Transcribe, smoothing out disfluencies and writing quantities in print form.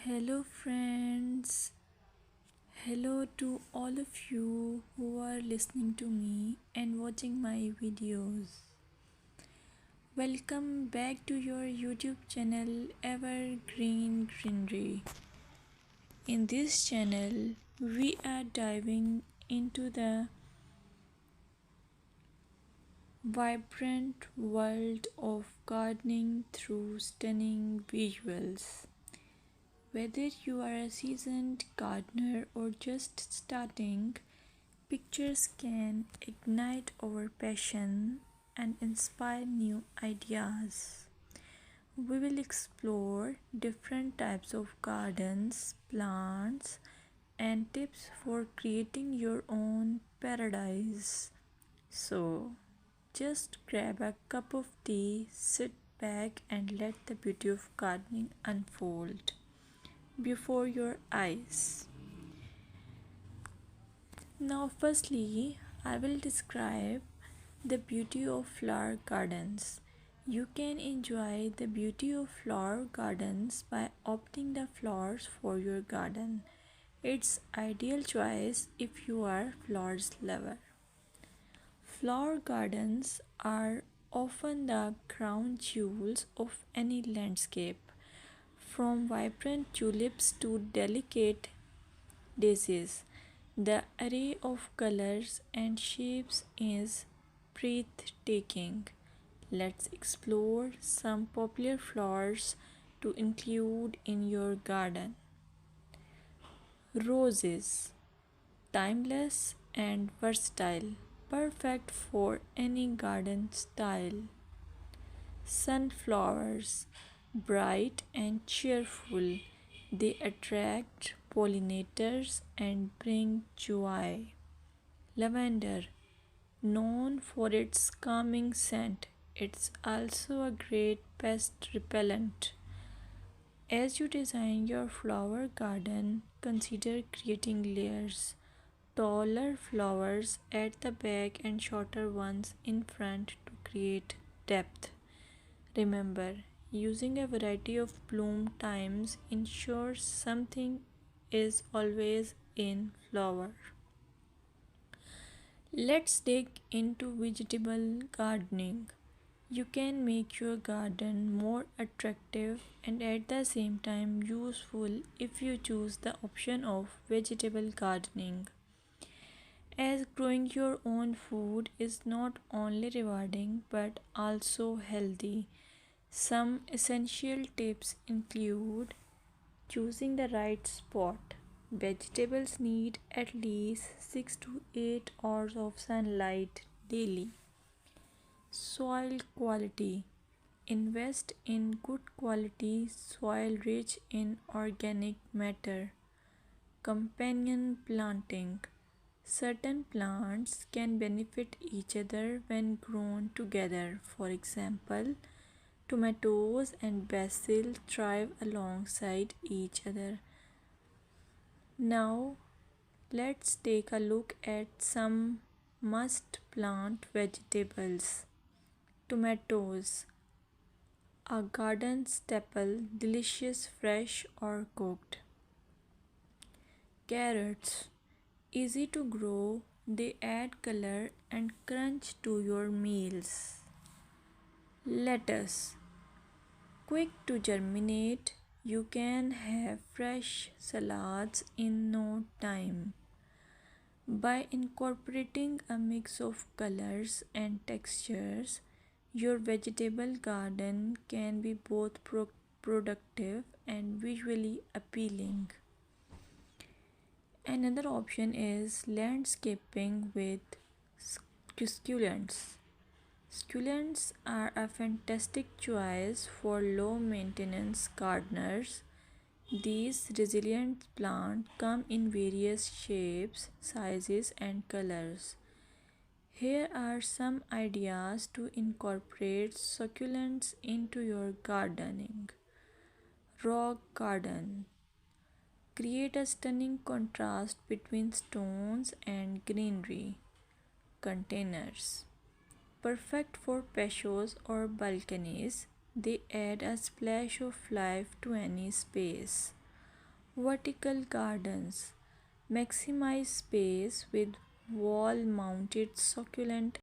Hello, friends. Hello to all of you who are listening to me and watching my videos. Welcome back to your YouTube channel Evergreen Greenery. In this channel, we are diving into the vibrant world of gardening through stunning visuals. Whether you are a seasoned gardener or just starting, pictures can ignite our passion and inspire new ideas. We will explore different types of gardens, plants, and tips for creating your own paradise. So, just grab a cup of tea, sit back, and let the beauty of gardening unfold before your eyes. Now, firstly, I will describe the beauty of flower gardens. You can enjoy the beauty of flower gardens by opting the flowers for your garden. It's ideal choice if you are flowers lover. Flower gardens are often the crown jewels of any landscape, from vibrant tulips to delicate daisies. The array of colors and shapes is breathtaking. Let's explore some popular flowers to include in your garden. Roses, timeless and versatile, perfect for any garden style. Sunflowers, bright and cheerful, they attract pollinators and bring joy. Lavender, known for its calming scent, it's also a great pest repellent. As you design your flower garden, consider creating layers. Taller flowers at the back and shorter ones in front to create depth. Remember, using a variety of bloom times ensures something is always in flower. Let's dig into vegetable gardening. You can make your garden more attractive and at the same time useful if you choose the option of vegetable gardening. As growing your own food is not only rewarding but also healthy. Some essential tips include choosing the right spot. Vegetables need at least 6 to 8 hours of sunlight daily. Soil quality. Invest in good quality soil rich in organic matter. Companion planting. Certain plants can benefit each other when grown together. For example, tomatoes and basil thrive alongside each other. Now, let's take a look at some must plant vegetables. Tomatoes, a garden staple, delicious fresh or cooked. Carrots, easy to grow, they add color and crunch to your meals. Lettuce, quick to germinate, you can have fresh salads in no time. By incorporating a mix of colors and textures, your vegetable garden can be both productive and visually appealing. Another option is landscaping with succulents. Succulents are a fantastic choice for low maintenance gardeners. These resilient plants come in various shapes, sizes, and colors. Here are some ideas to incorporate succulents into your gardening. Rock garden. Create a stunning contrast between stones and greenery. Containers. Perfect for patios or balconies, they add a splash of life to any space. Vertical gardens maximize space with wall mounted succulent